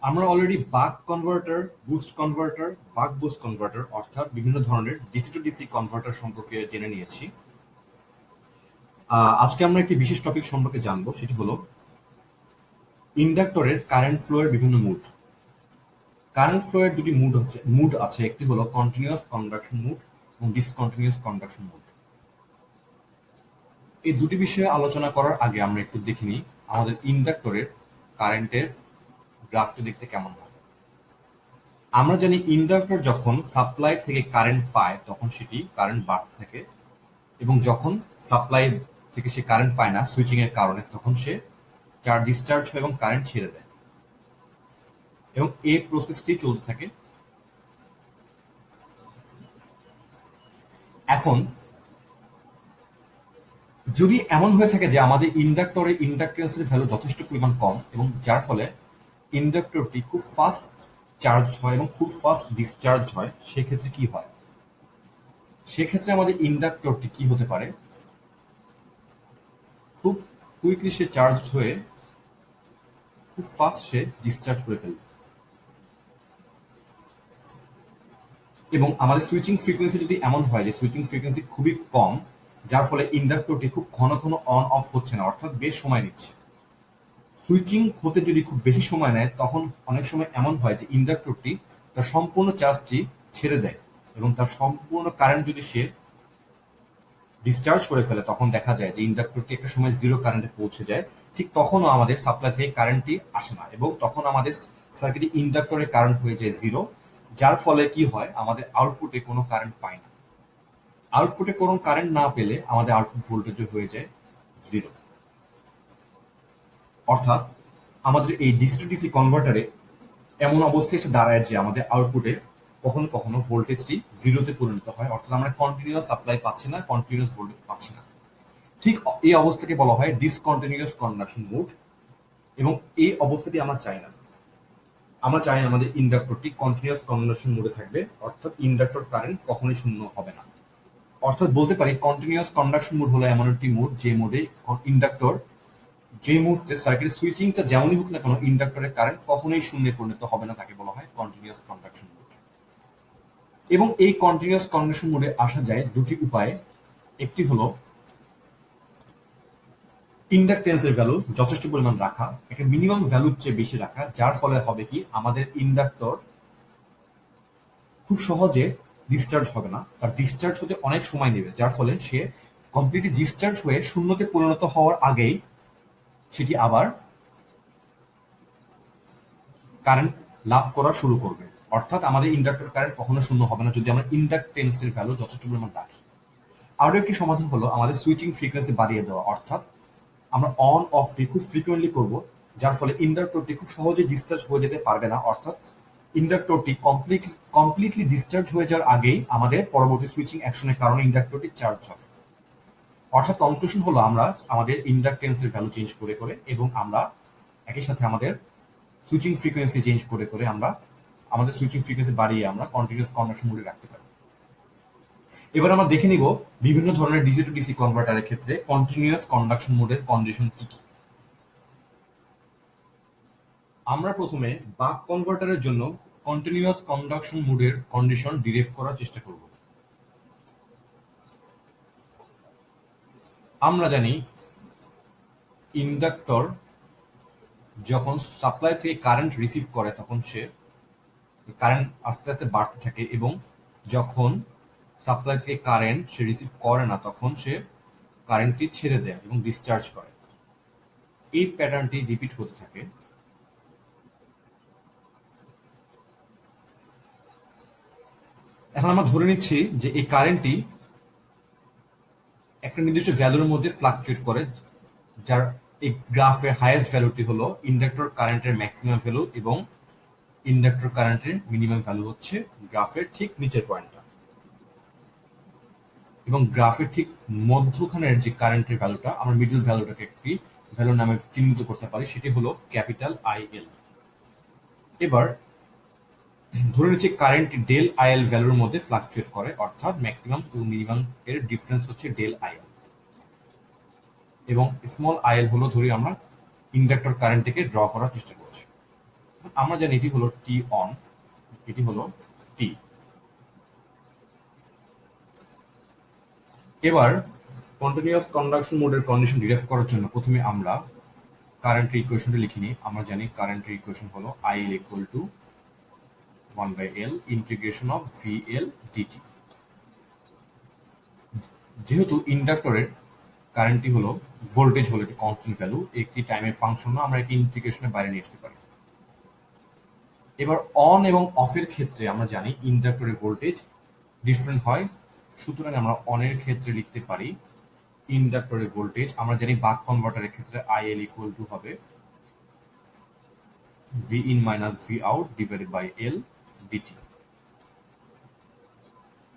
আমরা অলরেডি বাক converter, boost converter, বাক বুস্ট কনভার্টার অর্থাৎ বিভিন্ন ধরনের ডিসি টু ডিসি কনভার্টার সম্পর্কে জেনে নিয়েছি। আজকে আমরা একটি বিশেষ টপিক সম্পর্কে জানবো, সেটি হলো ইন্ডাক্টরের কারেন্ট ফ্লো এর বিভিন্ন মুড। কারেন্ট ফ্লো এর দুটি মুড আছে, একটি হলো কন্টিনিউয়াস কন্ডাকশন মুড এবং ডিসকন্টিনিউয়াস কন্ডাকশন মুড। এই দুটি বিষয়ে আলোচনা করার আগে আমরা একটু দেখে নিই আমাদের ইন্ডাক্টরের কারেন্টের গ্রাফটি দেখতে কেমন হয়। আমরা জানি ইন্ডাক্টর যখন সাপ্লাই থেকে কারেন্ট পায় তখন সেটি কারেন্ট বাড়তে থাকে, এবং যখন সাপ্লাই থেকে সে কারেন্ট পায় না সুইচিং এর কারণে তখন সে ডিসচার্জ হয় এবং কারেন্ট ছেড়ে দেয়, এবং এই প্রসেসটি চলতে থাকে। এখন যদি এমন হয়ে থাকে যে আমাদের ইন্ডাক্টরের ইন্ডাক্টেন্সের ভ্যালু যথেষ্ট পরিমাণ কম এবং যার ফলে ইন্ডাক্টরটি খুব ফাস্ট চার্জ হয় এবং খুব ফাস্ট ডিসচার্জ হয়, সেক্ষেত্রে কি হয়? সেক্ষেত্রে আমাদের ইন্ডাক্টরটি কি হতে পারে, খুব কুইকলি সে চার্জ হয়ে খুব ফাস্ট সে ডিসচার্জ করে ফেলবে, এবং আমাদের সুইচিং ফ্রিকোয়েন্সি যদি এমন হয় যে সুইচিং ফ্রিকোয়েন্সি খুবই কম, যার ফলে ইন্ডাক্টরটি খুব ঘন ঘন অন অফ হচ্ছে না, অর্থাৎ বেশ সময় নিচ্ছে। সুইচিং হতে যদি খুব বেশি সময় নেয় তখন অনেক সময় এমন হয় যে ইন্ডাক্টরটি তার সম্পূর্ণ চার্জটি ছেড়ে দেয় এবং তার সম্পূর্ণ কারেন্ট যদি সে ডিসচার্জ করে ফেলে তখন দেখা যায় যে ইন্ডাক্টরটি একটা সময় জিরো কারেন্টে পৌঁছে যায়। ঠিক তখনও আমাদের সাপ্লাই থেকে কারেন্টটি আসে না এবং তখন আমাদের সার্কিটে ইন্ডাক্টরের কারেন্ট হয়ে যায় জিরো, যার ফলে কি হয়, আমাদের আউটপুটে কোনো কারেন্ট পায় না। আউটপুটে কোনো কারেন্ট না পেলে আমাদের আউটপুট ভোল্টেজও হয়ে যায় জিরো। অর্থাৎ আমাদের এই ডিসি টু ডিসি কনভার্টারে এমন অবস্থায় এসে দাঁড়ায় যে আমাদের আউটপুটে কখনো কখনো ভোল্টেজটি জিরোতে পরিণত হয়, অর্থাৎ আমরা কন্টিনিউয়াস সাপ্লাই পাচ্ছি না, কন্টিনিউয়াস ভোল্টেজ পাচ্ছি না। ঠিক এই অবস্থাকে বলা হয় ডিসকন্টিনিউয়াস কন্ডাকশন মোড, এবং এই অবস্থাটি আমরা চাই না। আমরা চাই আমাদের ইন্ডাক্টরটি কন্টিনিউয়াস কন্ডাকশন মোডে থাকবে, অর্থাৎ ইন্ডাক্টর কারেন্ট কখনোই শূন্য হবে না। অর্থাৎ বলতে পারি কন্টিনিউয়াস কন্ডাকশন মোড হলো এমন একটি মোড যে মোডে ইন্ডাক্টর যে মুহূর্তে সার্কিটের সুইচিংটা যেমনই হোক না কেন ইন্ডাক্টরের কারেন্ট কখনোই শূন্যে পরিণত হবে না, তাকে বলা হয় কন্টিনিউয়াস কন্ডাকশন মোড। এবং এই কন্টিনিউয়াস কন্ডাকশন মোডে আসা যায় দুটি উপায়ে। একটি হলো ইন্ডাকটেন্সের ভ্যালু যথেষ্ট পরিমাণ রাখা, একটা মিনিমাম ভ্যালুর চেয়ে বেশি রাখা, যার ফলে হবে কি আমাদের ইন্ডাক্টর খুব সহজে ডিসচার্জ হবে না, তার ডিসচার্জ হতে অনেক সময় নেবে, যার ফলে সে কমপ্লিটলি ডিসচার্জ হয়ে শূন্যতে পরিণত হওয়ার আগেই সেটি আবার কারেন্ট লাভ করা শুরু করবে। অর্থাৎ আমাদের ইন্ডাক্টর কারেন্ট কখনো শূন্য হবে না যদি আমরা ইন্ডাকটেন্সের ভ্যালু যথেষ্ট পরিমাণ রাখি। আরো একটি সমাধান হলো আমাদের সুইচিং ফ্রিকোয়েন্সি বাড়িয়ে দেওয়া, অর্থাৎ আমরা অন অফটি খুব ফ্রিকোয়েন্টলি করব, যার ফলে ইন্ডাক্টরটি খুব সহজে ডিসচার্জ হয়ে যেতে পারবে না, অর্থাৎ ইন্ডাক্টরটি কমপ্লিটলি ডিসচার্জ হয়ে যাওয়ার আগেই আমাদের পরবর্তী সুইচিং অ্যাকশনের কারণে ইন্ডাক্টরটি চার্জ হবে। অর্থাৎ কনক্লুশন হলো আমরা আমাদের ইন্ডাকটেন্সের ভ্যালু চেঞ্জ করে করে এবং আমরা একই সাথে আমাদের সুইচিং ফ্রিকোয়েন্সি চেঞ্জ করে করে আমরা আমাদের সুইচিং ফ্রিকোয়েন্সি বাড়িয়ে আমরা কন্টিনিউয়াস কন্ডাকশন মোডে রাখতে পারি। এবার আমরা দেখে নিব বিভিন্ন ধরনের ডিসি টু ডিসি কনভার্টারের ক্ষেত্রে কন্টিনিউয়াস কন্ডাকশন মোডের কন্ডিশন কি কি। আমরা প্রথমে বাক কনভার্টারের জন্য কন্টিনিউয়াস কন্ডাকশন মোডের কন্ডিশন ডিরাইভ করার চেষ্টা করব। আমরা জানি ইন্ডাক্টর যখন সাপ্লাই থেকে কারেন্ট রিসিভ করে তখন সে কারেন্ট আস্তে আস্তে বাড়তে থাকে, এবং যখন সাপ্লাই থেকে কারেন্ট সে রিসিভ করে না তখন সে কারেন্টটি ছেড়ে দেয় এবং ডিসচার্জ করে। এই প্যাটার্নটি রিপিট হতে থাকে। এখন আমরা ধরে নিচ্ছি যে এই কারেন্টটি একটা নির্দিষ্ট ভ্যালুর মধ্যে ফ্লাকচুয়েট করে, যার এই গ্রাফের হাইয়েস্ট ভ্যালুটি হলো ইন্ডাক্টর কারেন্টের ম্যাক্সিমাম ভ্যালু এবং ইন্ডাক্টর কারেন্টের মিনিমাম ভ্যালু হচ্ছে গ্রাফের ঠিক নিচের পয়েন্টটা, এবং গ্রাফের ঠিক মধ্যখানের যে কারেন্টের ভ্যালুটা আমরা মিডল ভ্যালুটাকে একটি ভ্যালু নামে চিহ্নিত করতে পারি, সেটি হলো ক্যাপিটাল আইএল। এবার ধরে নিচ্ছি কারেন্ট ডেল আইএল ভ্যালুর মধ্যে ফ্লাকচুয়েট করে, অর্থাৎ ম্যাক্সিমাম টু মিনিমাম এর ডিফারেন্স হচ্ছে ডেল আইএল, এবং স্মল আইএল হলো ধরি আমরা ইন্ডাক্টর কারেন্টটিকে ড্র করার চেষ্টা করছি। আমরা জানি এটি হলো টি অন, এটি হলো টি। এবার কন্টিনিউয়াস কন্ডাকশন মোডের কন্ডিশন ডিরাইভ করার জন্য প্রথমে আমরা কারেন্টের ইকুয়েশনটা লিখে নিই। আমরা জানি কারেন্টের ইকুয়েশন হলো IL equal two 1/L integration of VL dt। যেহেতু ইন্ডাক্টরের কারেন্টটি হলো ভোল্টেজ হলো একটি কনস্ট্যান্ট ভ্যালু, একটি টাইমের ফাংশন না, আমরা একে ইন্টিগ্রেশনের বাইরে নিয়ে আসতে পারি। এবার অন এবং অফের ক্ষেত্রে আমরা জানি ইন্ডাক্টরের ভোল্টেজ ডিফারেন্ট হয়, সুতরাং আমরা অনের ক্ষেত্রে লিখতে পারি ইন্ডাক্টরের ভোল্টেজ। আমরা জানি বাক কনভার্টারের ক্ষেত্রে IL ইকুয়াল টু হবে Vin minus V out divided by L dt।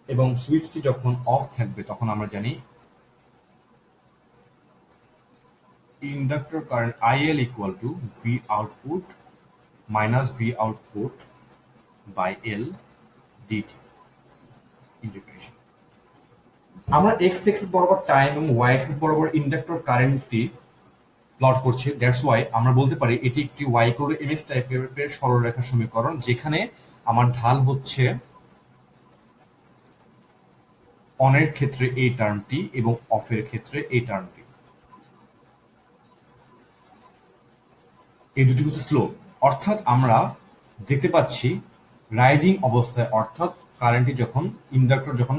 এবং সুইচটি যখন অফ থাকবে তখন আমরা জানি inductor current IL equal to V output minus V output by L dt integration. আমরা এক্স এক্সিস বরাবর টাইম এবং ওয়াই এক্সিস বরাবর ইন্ডাক্টর কারেন্টটি প্লট করছি। দ্যাটস ওয়াই আমরা বলতে পারি এটি একটি ওয়াই ইকুয়াল টু mx টাইপের সরলরেখা সমীকরণ, যেখানে আমার ঢাল হচ্ছে অনের ক্ষেত্রে এই টার্মটি এবং অফের ক্ষেত্রে এই টার্মটি। এই দুটি হচ্ছে স্লোপ, অর্থাৎ আমরা দেখতে পাচ্ছি রাইজিং অবস্থায়, অর্থাৎ কারেন্টটি যখন ইন্ডাক্টর যখন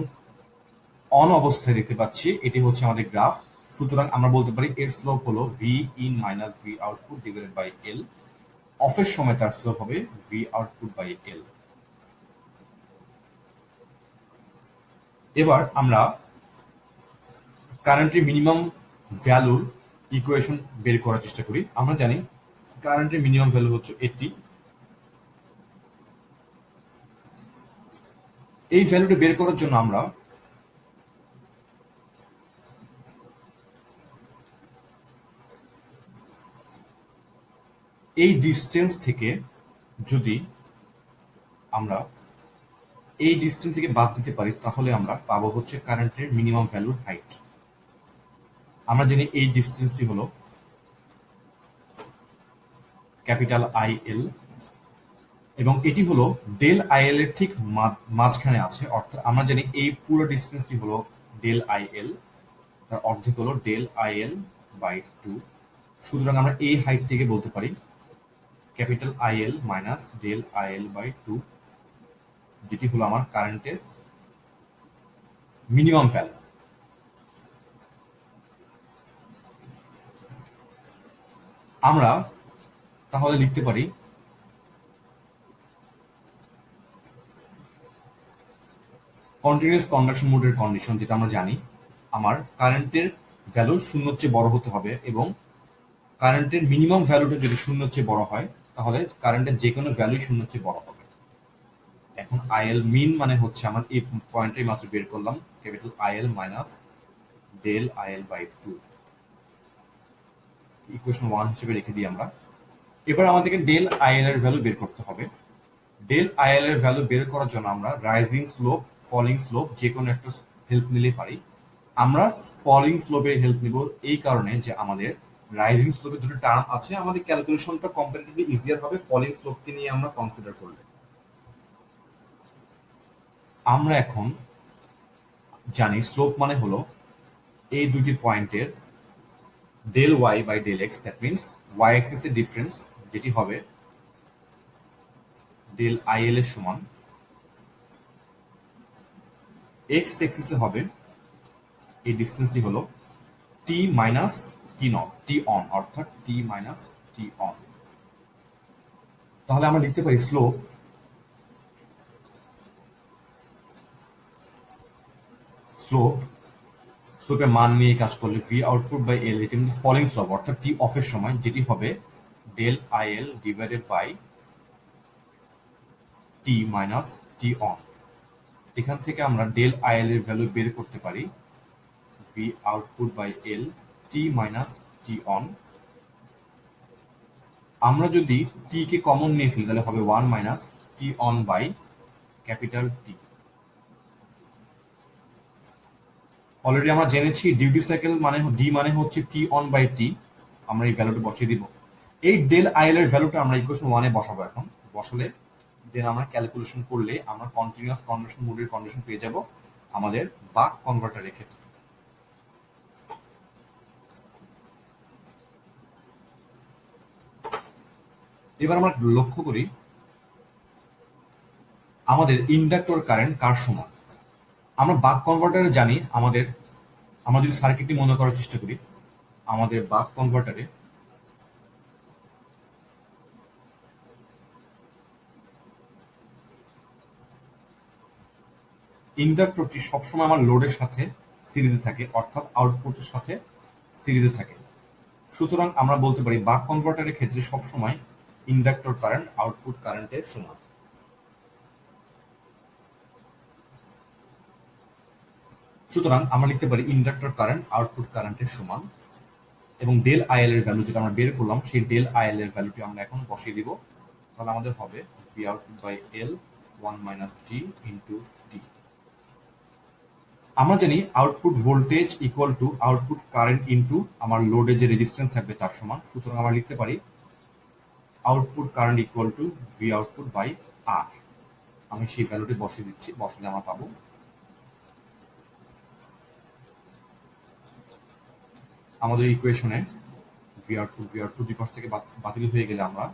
অন অবস্থায় দেখতে পাচ্ছি, এটি হচ্ছে আমাদের গ্রাফ। সুতরাং আমরা বলতে পারি এর স্লোপ হলো V in minus V output divided by L. অফের সময় তার স্লোপ হবে ভি আউটপুট বাই এল। এবার আমরা কারেন্টের মিনিমাম ভ্যালুর ইকুয়েশন বের করার চেষ্টা করি। আমরা জানি কারেন্টের মিনিমাম ভ্যালু হচ্ছে এটি। এই ভ্যালুটা বের করার জন্য আমরা এই ডিস্টেন্স থেকে যদি আমরা এই ডিস্টেন্স থেকে বাদ দিতে পারি তাহলে আমরা পাবো হচ্ছে কারেন্টের মিনিমাম ভ্যালুর হাইট। আমরা জানি এই ডিস্টেন্সটি হলো ক্যাপিটাল IL এবং এটি হলো ডেল IL এর ঠিক মাঝখানে আছে, অর্থাৎ আমরা জানি এই পুরো ডিস্টেন্সটি হলো ডেল IL, তার অর্ধেক হলো ডেল IL বাই 2। সুতরাং আমরা এই হাইট থেকে বলতে পারি capital IL minus del IL by 2, যেটি হলো আমার কারেন্টের মিনিমাম ভ্যালু। আমরা তাহলে লিখতে পারি কন্টিনিউয়াস কন্ডাকশন মোডের কন্ডিশন, যেটা আমরা জানি আমার কারেন্টের ভ্যালু শূন্যর চেয়ে বড় হতে হবে এবং কারেন্টের মিনিমাম ভ্যালুটা যদি শূন্যর চেয়ে বড় হয় তাহলে কারেন্টের যে কোনো ভ্যালু শূন্যর চেয়ে বড় হবে। এখন IL মিন মানে হচ্ছে আমার এই পয়েন্টটাই মাত্র বের করলাম, capital IL minus del IL by 2, equation 1 হিসেবে রেখে দিই আমরা। এবার আমাদেরকে ডেল IL এর ভ্যালু বের করতে হবে। ডেল IL এর ভ্যালু বের করার জন্য আমরা রাইজিং স্লোপ, ফলিং স্লোপ যে কোনো একটা হেল্প নিলে পারি। আমরা ফলিং স্লোপের হেল্প নিব এই কারণে যে আমাদের রাইজিং স্লোপের দুটো টার্ম আছে, আমাদের ক্যালকুলেশনটা কম্পারেটিভলি ইজিয়ার হবে ফলিং স্লোপকে নিয়ে আমরা কনসিডার করলে। আমরা এখন জানি স্লোপ মানে হলো এই দুটি পয়েন্টের del Y by del X, that means Y অ্যাক্সিসের ডিফারেন্স, যেটি হবে ডেল IL এর সমান। এক্স অ্যাক্সিসে হবে এই ডিস্টেন্সটি হলো T minus T naught, T on, অর্থাৎ টি মাইনাস টি অন। তাহলে আমরা লিখতে পারি স্লোপ স্লোপের মান নিয়ে কাজ করলে ভি আউটপুট বাই এল, এটি কিন্তু ফলিং স্লোপ অর্থাৎ টি অফের সময়, যেটি হবে del IL divided by T minus T on. এখান থেকে আমরা ডেল IL এর ভ্যালু বের করতে পারি V output by L T minus T on. আমরা যদি টি কে কমন নিয়ে ফেলি তাহলে হবে 1 minus T on by capital T. Already আমরা জেনেছি ডিউটি সাইকেল মানে ডি মানে হচ্ছে টি অন বাই টি, আমরা এই ভ্যালুটা বসিয়ে দিব। এই ডেল আইএল এর ভ্যালুটা আমরা ইকুয়েশন 1 এ বসাবো এখন। বসালে দেন আমরা ক্যালকুলেশন করলে আমরা কন্টিনিউয়াস কন্ডাকশন মোডের কন্ডিশন পেয়ে যাব আমাদের বাক কনভার্টারের ক্ষেত্রে। এবার আমরা লক্ষ্য করি আমাদের ইন্ডাক্টর কারেন্ট কার সমান। আমরা বাক কনভার্টারে জানি আমরা যদি সার্কিটটি মনে করার চেষ্টা করি, আমাদের বাক কনভার্টারে ইন্ডাক্টরটি সবসময় আমার লোডের সাথে সিরিজে থাকে, অর্থাৎ আউটপুটের সাথে সিরিজে থাকে। সুতরাং আমরা বলতে পারি বাক কনভার্টারের ক্ষেত্রে সবসময় ইন্ডাক্টর কারেন্ট আউটপুট কারেন্টের সমান। সুতরাং আমরা লিখতে পারি ইন্ডাক্টর কারেন্ট আউটপুট কারেন্টের সমান, এবং ডেল আইএল এর ভ্যালু যেটা আমরা বের করলাম সেই ডেল আইএল এর ভ্যালুটি আমরা এখন বসিয়ে দিব। তাহলে আমাদের হবে V output by L 1 minus G into T. আমরা জানি output voltage equal to output current into আমার লোডে যে রেজিস্ট্যান্স থাকবে তার সমান। সুতরাং আমরা লিখতে পারি output current equal to V output by R. আমি সেই ভ্যালুটি বসিয়ে দিচ্ছি, বসালে আমরা পাবো আমাদের ইকুয়েশনে ভি আউটপুট দুই পাশ থেকে বাতিল হয়ে গেলে আমরা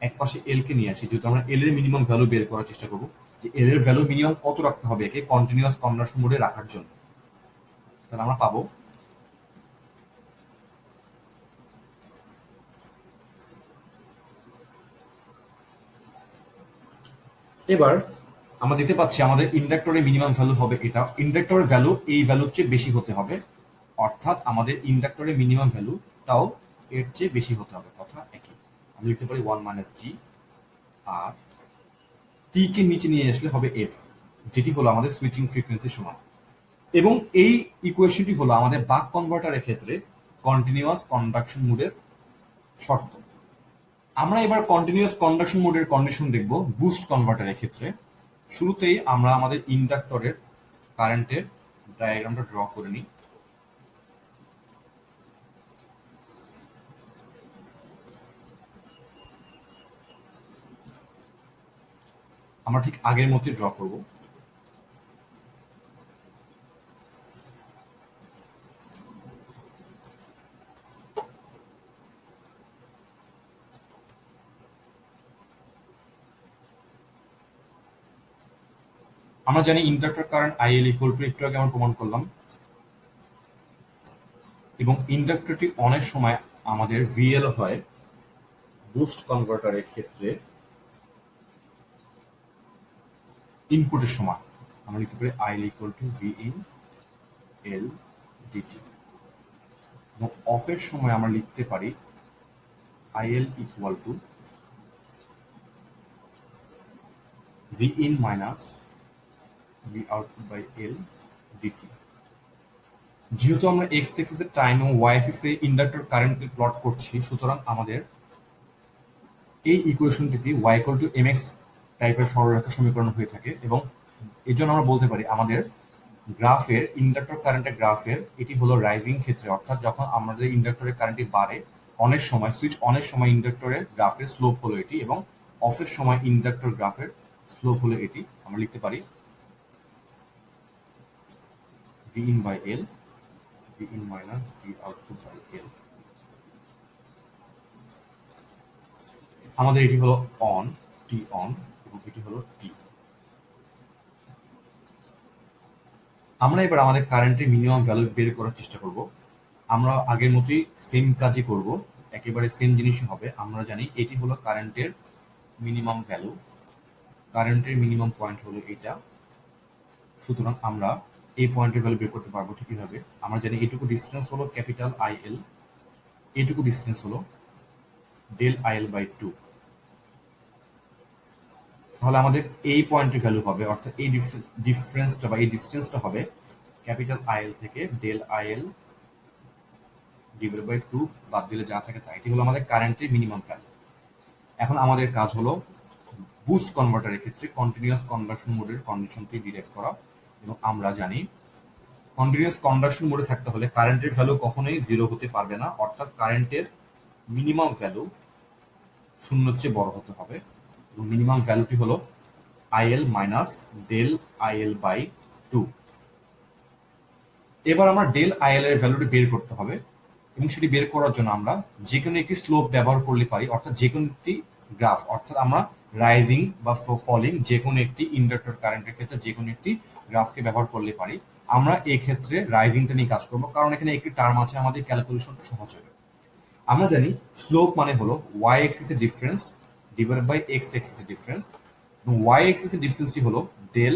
এক পাশে এল কে নিয়ে আসি, যেহেতু আমরা এল এর মিনিমাম ভ্যালু বের করার চেষ্টা করবো যে এল এর ভ্যালু মিনিমাম কত রাখতে হবে একে কন্টিনিউয়াস কনভার্সন মোডে রাখার জন্য। তাহলে আমরা পাবো এবার আমরা দিতে পাচ্ছি আমাদের ইন্ডাক্টরের মিনিমাম ভ্যালু হবে এটা, ইন্ডাক্টরের ভ্যালু এই ভ্যালুর চেয়ে বেশি হতে হবে, অর্থাৎ আমাদের ইন্ডাক্টরের মিনিমাম ভ্যালুটাও এর চেয়ে বেশি হতে হবে, কথা একই। আমি লিখতে পারি 1 মাইনাস জি, আর টি কে নিচে নিয়ে আসলে হবে এফ, যেটি হলো আমাদের সুইচিং ফ্রিকোয়েন্সি সমান। এবং এই ইকুয়েশনটি হলো আমাদের বাক কনভার্টারের ক্ষেত্রে কন্টিনিউয়াস কন্ডাকশন মোডের শর্ত। আমরা এবার কন্টিনিউয়াস কন্ডাকশন মোডের কন্ডিশন দেখব বুস্ট কনভার্টারের ক্ষেত্রে। শুরুতেই আমরা আমাদের ইন্ডাক্টরের কারেন্টের ডায়াগ্রামটা ড্র করে নিই। আমরা ঠিক আগের মতোই ড্র করব। আমরা জানি inductor current IL equal to, একটু আগে আমরা প্রমাণ করলাম, এবং ইন্ডাক্টরটি অনেক সময় আমাদের ভিএল হয় বুস্ট কনভার্টারের ক্ষেত্রে ইনপুটের সময়। আমরা লিখতে পারি IL equal to V in L dt, এবং অফের সময় আমরা লিখতে পারি IL equal to V in minus V output by L dt. যেহেতু আমরা এক্স এক্সিস এর টাইম এবং ওয়াই এক্সিস এ ইন্ডাক্টর কারেন্টকে প্লট করছি, সুতরাং আমাদের এই ইকুয়েশনটিতে Y equal to M X টাইপের সরলরেখা সমীকরণ হয়ে থাকে, এবং এর জন্য আমরা বলতে পারি আমাদের গ্রাফের ইন্ডাক্টর কারেন্টের গ্রাফের এটি হলো রাইজিং ক্ষেত্রে, অর্থাৎ যখন আমাদের ইন্ডাক্টরের কারেন্টটি বাড়ে অনেক সময় সুইচ অনেক সময় ইন্ডাক্টরের গ্রাফের স্লোপ হলো এটি, এবং অফের সময় ইন্ডাক্টর গ্রাফের স্লোপ হলো এটি। আমরা লিখতে পারি V in by L V in minus V output by L. আমাদের এটি হলো অন, টি অন, এবং এটি হলো টি। আমরা এবার আমাদের কারেন্টের মিনিমাম ভ্যালু বের করার চেষ্টা করব। আমরা আগের মতোই সেম কাজই করব, একেবারে সেম জিনিসই হবে। আমরা জানি এটি হলো কারেন্টের মিনিমাম ভ্যালু, কারেন্টের মিনিমাম পয়েন্ট হলো এটা। সুতরাং আমরা এই পয়েন্টের ভ্যালু বের করতে পারবো ঠিক কিভাবে। আমরা জানি এটুকু ডিস্টেন্স হলো ক্যাপিটাল আইএল, এটুকু ডিস্টেন্স হলো ডেল আইএল বাই 2। তাহলে আমাদের এই পয়েন্টের ভ্যালু হবে, অর্থাৎ এই ডিফারেন্সটা বা এই ডিস্টেন্সটা হবে ক্যাপিটাল আইএল থেকে ডেল আইএল ডিভাইড বাই 2, বাদ দিলে যা থাকে তাই। এটি হলো আমাদের কারেন্টের মিনিমাম ভ্যালু। এখন আমাদের কাজ হলো বুস্ট কনভার্টারের ক্ষেত্রে কন্টিনিউয়াস কনভার্সন মোডের কন্ডিশনটি ডিরাইভ করা, এবং আমরা জানি কন্টিনিউয়াস কনভার্সন মোডে থাকতে হলে কারেন্টের ভ্যালু কখনোই জিরো হতে পারবে না, অর্থাৎ কারেন্টের মিনিমাম ভ্যালু শূন্যের চেয়ে বড় হতে হবে এবং মিনিমাম ভ্যালুটি হলো IL minus del IL by 2। এবার আমরা ডেল আইএল এর ভ্যালুটি বের করতে হবে এবং সেটি বের করার জন্য আমরা যে কোনো একটি স্লোপ ব্যবহার করলে পারি, অর্থাৎ যে কোনো একটি গ্রাফ, অর্থাৎ আমরা রাইজিং বা ফলিং যে কোনো একটি ইন্ডাক্টর কারেন্টের ক্ষেত্রে যে কোনো একটি গ্রাফকে ব্যবহার করলে পারি। আমরা এই ক্ষেত্রে রাইজিংটা নিয়ে কাজ করবো, কারণ এখানে একটি টার্ম আছে, আমাদের ক্যালকুলেশনটা সহজ হবে। আমরা জানি স্লোপ মানে হলো ওয়াই এক্সিস এর difference divided by X axis এর ডিফারেন্স, এবং ওয়াই এক্সিস এর ডিফারেন্সটি হলো ডেল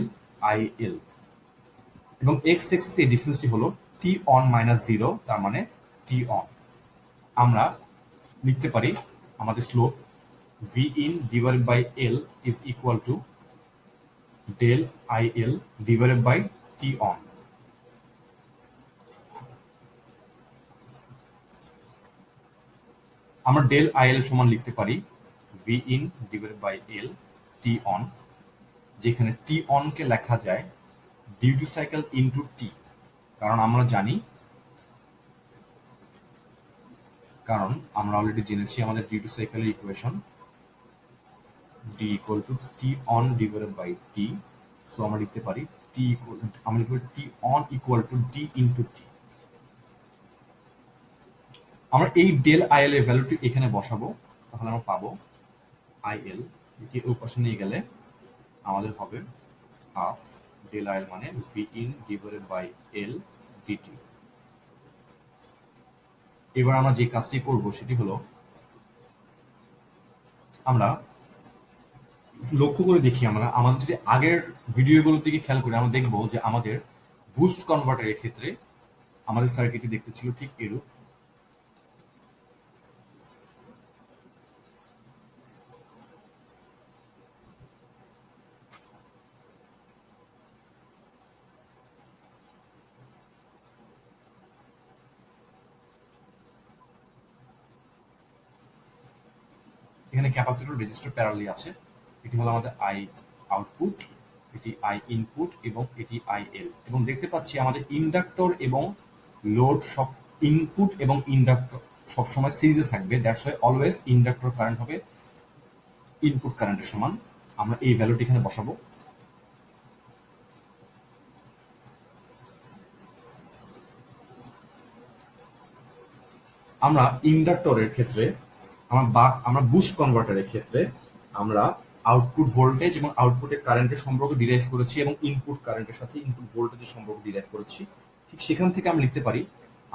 আই এল এবং এক্স এক্সিস এর ডিফারেন্সটি হলো টি অন মাইনাস 0, তার মানে টি অন। আমরা লিখতে পারি আমাদের slope V in divided by L is equal to del I L divided by T on. আমরা ডেল আই এল সমান লিখতে পারি V in divided by L T on, যেখানে টি অন কে লেখা যায় ডিউটি সাইকেল ইনটু টি, কারণ আমরা already জেনেছি আমাদের ডিউটি সাইকেলের equation D equal to T on divided by T. So আমরা লিখতে পারি T on equal to D into T. আমরা এই ডেল আইএল এর ভ্যালুটি এখানে বসাবো, তাহলে আমরা পাবো আইএল কে ওই পাশে নিয়ে গেলে আমাদের হবে হাফ ডেল আইএল মানে V in divided by L dt. এবার আমরা যে কাজটি করব সেটি হলো আমরা লক্ষ্য করে দেখি, আমাদের যদি আগের ভিডিওগুলো থেকে খেয়াল করে আমরা দেখবো যে আমাদের বুস্ট কনভার্টারের ক্ষেত্রে আমাদের সার্কিটটি দেখতে ছিল ঠিক এরূপ। এখানে ক্যাপাসিটর রেজিস্টার প্যারালালি আছে। এটি হলো আমাদের আই আউটপুট, এটি আই ইনপুট এবং এটি আই এল। এবং দেখতে পাচ্ছি আমাদের ইন্ডাক্টর এবং লোড সব ইনপুট এবং ইন্ডাক্টর সবসময় সিরিজে থাকবে, that's why always inductor current হবে ইনপুট কারেন্টের সমান। আমরা এই ভ্যালুটি এখানে বসাবো। আমরা ইন্ডাক্টরের ক্ষেত্রে আমরা বুস্ট কনভার্টারের ক্ষেত্রে আমরা আউটপুট ভোল্টেজ এবং আউটপুটের কারেন্টের সম্পর্ক ডিরাইভ করেছি এবং ইনপুট কারেন্টের সাথে ইনপুট ভোল্টেজের সম্পর্ক ডিরাইভ করেছি। ঠিক সেখান থেকে আমরা লিখতে পারি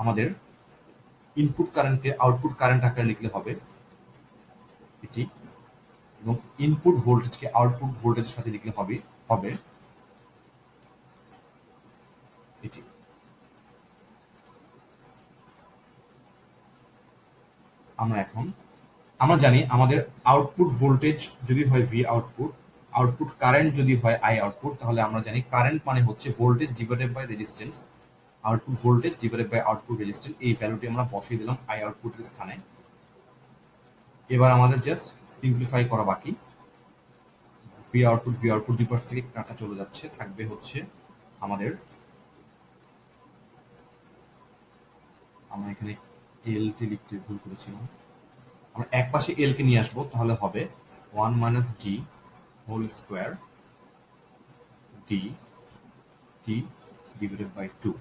আমাদের ইনপুট কারেন্টকে আউটপুট কারেন্ট আকারে লিখলে হবে এটি, এবং ইনপুট ভোল্টেজকে আউটপুট ভোল্টেজের সাথে লিখলে হবে এটি। আমরা জানি আমাদের আউটপুট ভোল্টেজ যদি হয় ভি আউটপুট, আউটপুট কারেন্ট যদি হয় আই আউটপুট, তাহলে আমরা জানি কারেন্ট মানে হচ্ছে voltage divided by resistance, output voltage divided by output resistance. এই ভ্যালুটি আমরা বসিয়ে দিলাম আই আউটপুটের স্থানে। এবার আমাদের জাস্ট সিম্পলিফাই করা বাকি। ভি আউটপুট দুই পাশ থেকে কাটা চলে যাচ্ছে, থাকবে হচ্ছে আমাদের, আমরা এখানে এল টি লিখতে ভুল করেছিলাম, আমরা এক পাশে এল কে নিয়ে আসবো, তাহলে হবে 1 minus G whole square D T divided by 2,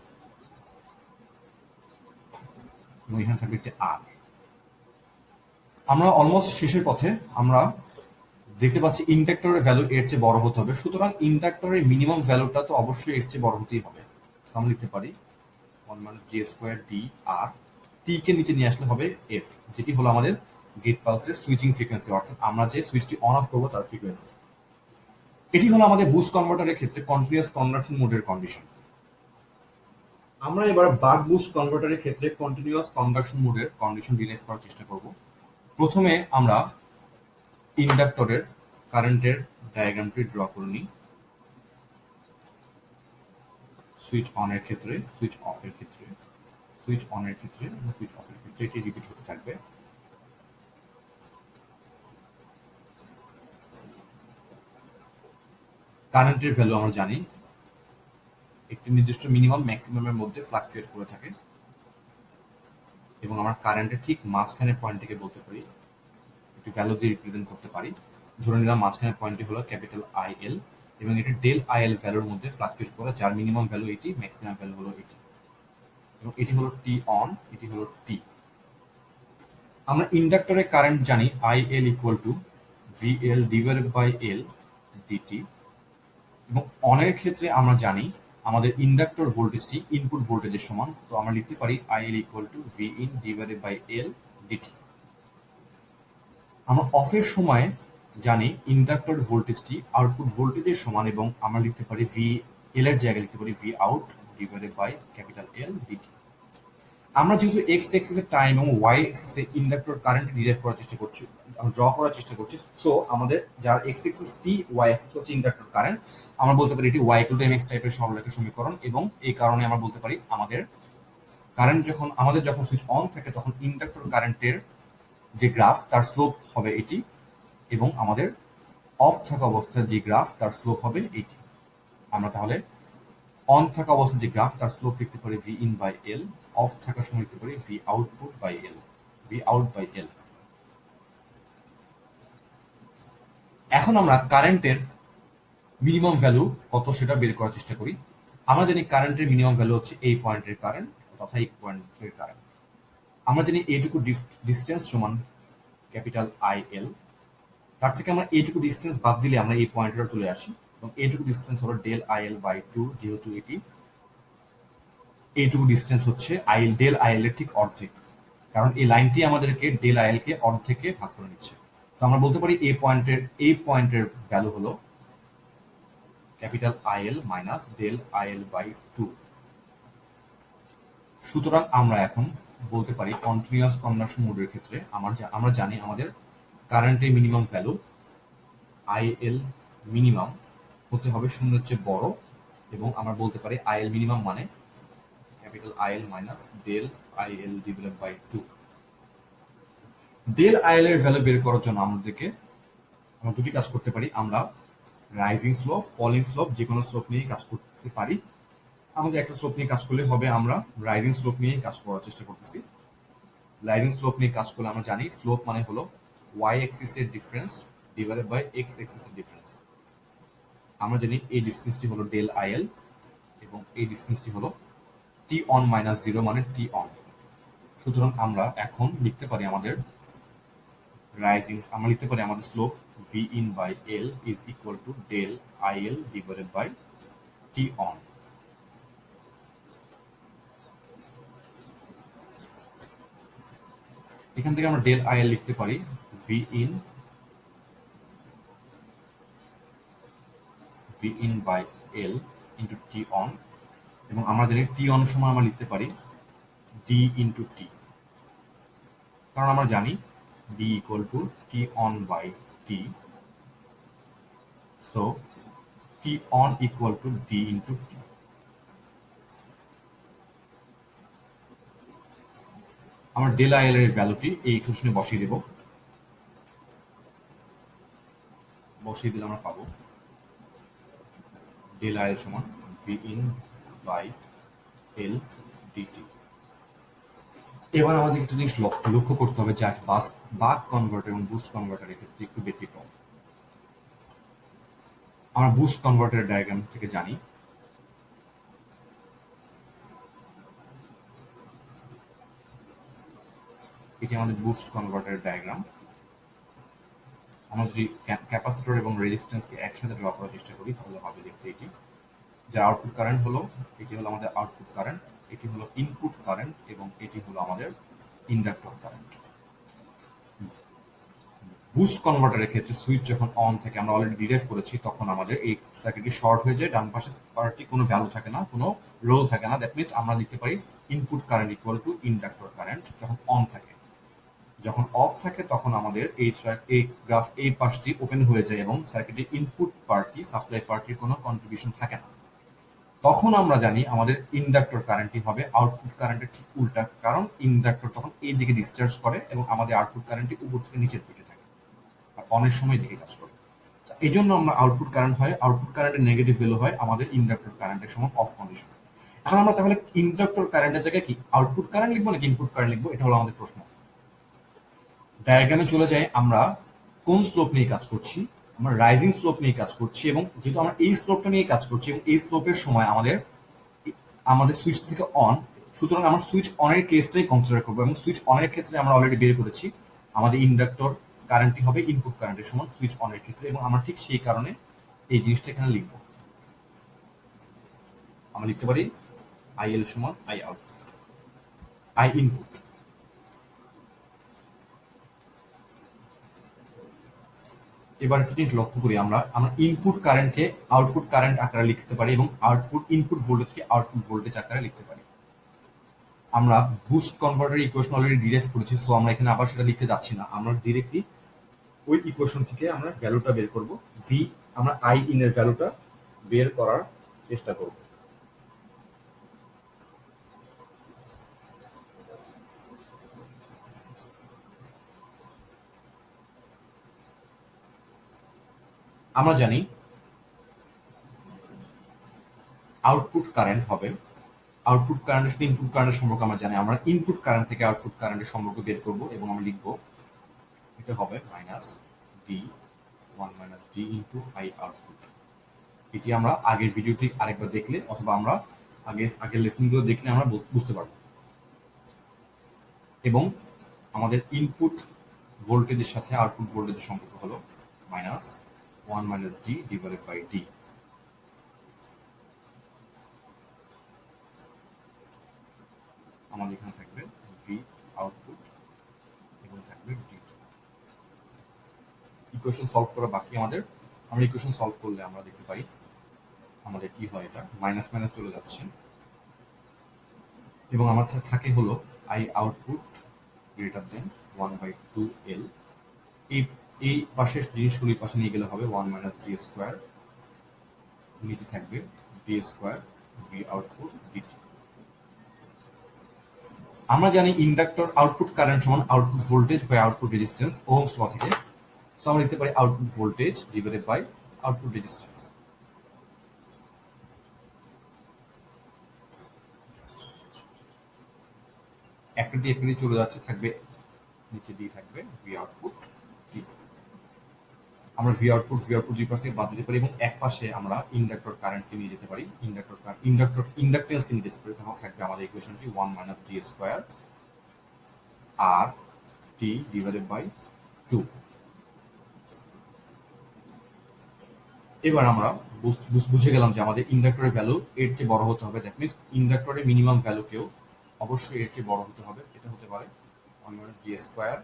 এবং এখানে থাকবে একটি আর। আমরা অলমোস্ট শেষের পথে। আমরা দেখতে পাচ্ছি ইন্ডাক্টরের ভ্যালু এর চেয়ে বড় হতে হবে, সুতরাং ইন্ডাক্টরের মিনিমাম ভ্যালুটা তো অবশ্যই এর চেয়ে বড় হতেই হবে। আমরা লিখতে পারি 1 মাইনাস জি স্কোয়ার ডি আর, টি কে নিচে নিয়ে আসলে হবে এফ, যেটি হলো আমাদের গেট পালসের সুইচিং ফ্রিকোয়েন্সি, অর্থাৎ আমরা যে সুইচটি অন অফ করবো তার ফ্রিকোয়েন্সি। এটি হলো আমাদের বুস্ট কনভার্টারের ক্ষেত্রে কন্টিনিউয়াস কনভার্সন মোডের কন্ডিশন। আমরা এবার বাক বুস্ট কনভার্টারের ক্ষেত্রে কন্টিনিউয়াস কনভার্সন মোডের কন্ডিশন ডিরাইভ করার চেষ্টা করব। প্রথমে আমরা ইন্ডাক্টরের কারেন্টের ডায়াগ্রামটি ড্র করে নিই। সুইচ অনের ক্ষেত্রে, সুইচ অফের ক্ষেত্রে, সুইচ অনের ক্ষেত্রে, সুইচ অফের ক্ষেত্রে এটি রিপিট হতে থাকবে। কারেন্টের ভ্যালু আমরা জানি একটি নির্দিষ্ট মিনিমাম ম্যাক্সিমামের মধ্যে ফ্লাকচুয়েট করে থাকে, এবং আমরা কারেন্টের ঠিক মাঝখানে পয়েন্ট থেকে বলতে পারি একটি ভ্যালু দিয়ে রিপ্রেজেন্ট করতে পারি। ধরে নিলাম মাঝখানের পয়েন্টটি হলো ক্যাপিটাল আই এল এবং এটি ডেল আই এল ভ্যালুর মধ্যে ফ্লাকচুয়েট করে, যার মিনিমাম ভ্যালু এটি, ম্যাক্সিমাম ভ্যালু হলো এটি, এবং এটি হলো টি অন, এটি হলো টি। আমরা ইন্ডাক্টরের কারেন্ট জানি I L equal to V L divided by L dt, এবং অনের ক্ষেত্রে আমরা জানি আমাদের ইন্ডাক্টর ভোল্টেজটি ইনপুট ভোল্টেজের সমান, তো আমরা লিখতে পারি I L equal to V in divided by L dt. আমরা অফের সময় জানি ইন্ডাক্টর ভোল্টেজটি আউটপুট ভোল্টেজের সমান, এবং আমরা লিখতে পারি ভি এল এর জায়গায় লিখতে পারি V out divided by capital L dt. আমরা যেহেতু এক্স এক্সিসের টাইম এবং ওয়াই এক্সিসে ইন্ডাক্টর কারেন্ট ডিরাইভ করার চেষ্টা করছি, ড্র করার চেষ্টা করছি, সো আমাদের যার এক্স এক্সিস টি, ওয়াই এক্সিস হচ্ছে ইন্ডাক্টর কারেন্ট, আমরা বলতে পারি এটি ওয়াই ইকুয়াল টু এমএক্স টাইপের সরলরেখা সমীকরণ, এবং এই কারণে আমরা বলতে পারি আমাদের কারেন্ট যখন সুইচ অন থাকে তখন ইন্ডাক্টর কারেন্টের যে গ্রাফ তার স্লোপ হবে এটি, এবং আমাদের অফ থাকা অবস্থার যে গ্রাফ তার স্লোপ হবে এটি। আমরা তাহলে অন থাকা অবস্থার যে গ্রাফ তার স্লোপ লিখতে পারি V in by L, off থাকার সময় লিখতে পারি V output by L, V out by L. এখন আমরা কারেন্টের মিনিমাম ভ্যালু কত সেটা বের করার চেষ্টা করি। আমরা জানি কারেন্টের মিনিমাম ভ্যালু হচ্ছে এই পয়েন্টের কারেন্ট তথা এই পয়েন্টের কারেন্ট। আমরা জানি এইটুকু ডিস্টেন্স সমান ক্যাপিটাল আই এল, তার থেকে আমরা এইটুকু ডিস্টেন্স বাদ দিলে আমরা এই পয়েন্টটা চলে আসি, এবং এইটুকু ডিস্টেন্স হলো del I L by two, যেহেতু এটি এইটুকু ডিস্টেন্স হচ্ছে আইএল ডেল আইএল এর ঠিক অর্ধেক, কারণ এই লাইনটি আমাদেরকে ডেল আইএল কে অর্ধেকে ভাগ করে নিচ্ছে। তো আমরা বলতে পারি এই পয়েন্টের ভ্যালু হলো capital IL minus del IL by two. সুতরাং আমরা এখন বলতে পারি কন্টিনিউয়াস কনভার্সন মোডের ক্ষেত্রে আমরা জানি আমাদের কারেন্টের মিনিমাম ভ্যালু আইএল মিনিমাম হতে হবে শূন্যের চেয়ে বড়, এবং আমরা বলতে পারি আইএল মিনিমাম মানে capital IL minus del IL divided by two. Del IL এর ভ্যালু বের করার জন্য আমরা দুটি কাজ করতে পারি। আমরা রাইজিং স্লোপ, ফলিং স্লোপ, যে কোনো স্লোপ নিয়ে কাজ করতে পারি। আমাদের একটা স্লোপ নিয়ে কাজ করলে হবে, আমরা রাইজিং স্লোপ নিয়ে কাজ করার চেষ্টা করতেছি। রাইজিং স্লোপ নিয়ে কাজ করলে আমরা জানি স্লোপ মানে হলো ওয়াই এক্সিস এর difference divided by X axis এর ডিফারেন্স। আমরা জানি এই ডিসটেন্সটি হলো ডেল আইএল এবং এই ডিসটেন্সটি হলো টি অন মাইনাস জিরো মানে টি অন। সুতরাং আমরা এখন লিখতে পারি আমাদের slope V in by L is equal to del IL divided by T on. এখান থেকে আমরা ডেল আইএল লিখতে পারি V in by L into T on, এবং আমরা জানি টি অন সময় আমরা লিখতে পারি ডি ইন্টু টি, কারণ আমরা জানি D equal to T on by T, so T on equal to D into T. আমরা ডেল আইএল এর ভ্যালুটি এই ইকুয়েশনে বসিয়ে দেব, বসিয়ে দিলে আমরা পাবো ডেল আইএল সমান V in by L dt. এবার আমাদের একটা জিনিস লক্ষ্য করতে হবে, যে বাক কনভার্টার এবং বুস্ট কনভার্টারের ক্ষেত্রে একটু ব্যতিক্রম। আমরা বুস্ট কনভার্টারের ডায়াগ্রাম থেকে জানি এটি আমাদের বুস্ট কনভার্টারের ডায়াগ্রাম। আমরা যদি ক্যাপাসিটর এবং রেজিস্ট্যান্সকে একসাথে ড্র করার চেষ্টা করি তাহলে হবে দেখতে এটি, যার আউটপুট কারেন্ট হলো, এটি হলো আমাদের আউটপুট কারেন্ট, এটি হলো ইনপুট কারেন্ট, এবং এটি হলো আমাদের ইন্ডাক্টর কারেন্ট। বুস্ট কনভার্টারের ক্ষেত্রে সুইচ যখন অন থাকে, আমরা অলরেডি ডিরাইভ করেছি, তখন আমাদের এই সার্কিটটি শর্ট হয়ে যায়, ডান পাশে পার্টটি কোনো ভ্যালু থাকে না, কোনো রোল থাকে না। দ্যাট মিনস আমরা লিখতে পারি input current equal two inductor current যখন অন থাকে। যখন অফ থাকে তখন আমাদের এই পাশটি ওপেন হয়ে যায় এবং সার্কিটের ইনপুট পার্টি, সাপ্লাই পার্টির কোনো কন্ট্রিবিউশন থাকে না। তখন আমরা জানি আমাদের ইন্ডাক্টর কারেন্টটি হবে আউটপুট কারেন্টের ঠিক উল্টা, কারণ ইন্ডাক্টর তখন এই দিকে ডিসচার্জ করে এবং আমাদের আউটপুট কারেন্টটি উপর থেকে নিচের দিকে থাকে, আর অনেক সময় দিকে কাজ করে। এই জন্য আমরা আউটপুট কারেন্টের নেগেটিভ ভ্যালু হয় আমাদের ইন্ডাক্টর কারেন্টের সময় অফ কন্ডিশন। এখন আমরা তাহলে ইন্ডাক্টর কারেন্টের জায়গায় কি আউটপুট কারেন্ট লিখবো নাকি ইনপুট কারেন্ট লিখবো, এটা হলো আমাদের প্রশ্ন। ডায়াগ্রামে চলে যাই আমরা কোন স্লোপ নিয়ে কাজ করছি। আমরা রাইজিং স্লোপ নিয়ে কাজ করছি এবং যেহেতু আমরা এই স্লোপটা নিয়ে কাজ করছি এবং এই স্লোপের সময় আমাদের সুইচ থেকে অন, সুতরাং আমরা সুইচ অনের কেসটাই কনসিডার করবো এবং সুইচ অনের ক্ষেত্রে আমরা অলরেডি বের করেছি আমাদের ইন্ডাক্টর কারেন্টটি হবে ইনপুট কারেন্টের সমান সুইচ অনের ক্ষেত্রে, এবং আমরা ঠিক সেই কারণে এই জিনিসটা এখানে লিখব। আমরা লিখতে পারি আইএল সমান আই আউটপুট, আই ইনপুট। এবার একটা জিনিস লক্ষ্য করি, আমরা ইনপুট কারেন্টকে আউটপুট কারেন্ট আকারে লিখতে পারি এবং ইনপুট ভোল্টেজকে আউটপুট ভোল্টেজ আকারে লিখতে পারি। আমরা boost converter equation already derive করেছি, সো আমরা এখানে আবার সেটা লিখতে যাচ্ছি না। আমরা ডিরেক্টলি ওই ইকুয়েশন থেকে আমরা ভ্যালুটা বের করব, ভি, আমরা আই ইন এর ভ্যালুটা বের করার চেষ্টা করব। আমরা জানি আউটপুট কারেন্ট হবে, আউটপুট কারেন্টের সাথে ইনপুট কারেন্টের সম্পর্ক আমরা জানি। আমরা ইনপুট কারেন্ট থেকে আউটপুট কারেন্টের সম্পর্ক বের করব এবং আমরা লিখব এটা হবে minus D 1 minus D into I output. এটি আমরা আগের ভিডিওটি আরেকবার দেখলে অথবা আমরা আগের লেসনগুলো দেখলে আমরা বুঝতে পারব। এবং আমাদের ইনপুট ভোল্টেজের সাথে আউটপুট ভোল্টেজের সম্পর্ক হলো minus 1 minus D divided by D. আমাদের এখানে থাকবে ভি আউটপুট এবং থাকবে ডি। ইকুয়েশন সলভ করা বাকি আমাদের। আমরা ইকুয়েশন সলভ করলে আমরা দেখতে পাই আমাদের কি হয়, এটা মাইনাস মাইনাস চলে যাচ্ছে এবং আমার থাকে হলো I output greater than 1/2L। এই পাশের জিনিসগুলো এই পাশে নিয়ে গেলে হবে 1 মাইনাস ডি স্কোয়ার, নিচে থাকবে D square V output dt. আমরা জানি ইন্ডাক্টর আউটপুট কারেন্ট সমান output voltage by output resistance Ohm's law থেকে। সো আমরা লিখতে পারি output voltage divided by output resistance. একটা দিয়ে চলে যাচ্ছে, থাকবে নিচে দিয়ে থাকবে ভি আউটপুট ডি। আমরা ভি আউটপুট দুই পাশে বাদ দিতে পারি এবং এক পাশে আমরা ইন্ডাক্টর কারেন্টকে নিয়ে যেতে পারি, ইন্ডাক্টেন্সকে নিয়ে যেতে পারি। তখন থাকবে আমাদের ইকুয়েশনটি 1 minus D square R T divided by 2। এবার আমরা বুঝে গেলাম যে আমাদের ইন্ডাক্টরের ভ্যালু এর চেয়ে বড় হতে হবে। দ্যাট মিনস ইন্ডাক্টরের মিনিমাম ভ্যালুকেও অবশ্যই এর চেয়ে বড় হতে হবে। এটা হতে পারে 1 মাইনাস ডি স্কোয়ার,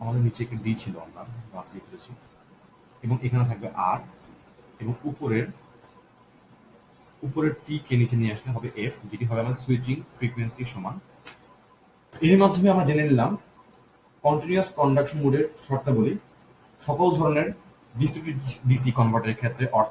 আমাদের নিচে একটা ডি ছিল আমরা বাদ দিয়ে ফেলেছি, এবং এখানে থাকবে আর, এবং উপরের টি কে নিচে নিয়ে আসলে হবে এফ, যেটি হবে আমাদের সুইচিং ফ্রিকোয়েন্সি সমান। এর মাধ্যমে আমরা জেনে নিলাম কন্টিনিউয়াস কন্ডাকশন মোডের শর্তাবলী সকল ধরনের ডিসি টু ডিসি কনভার্টারের ক্ষেত্রে।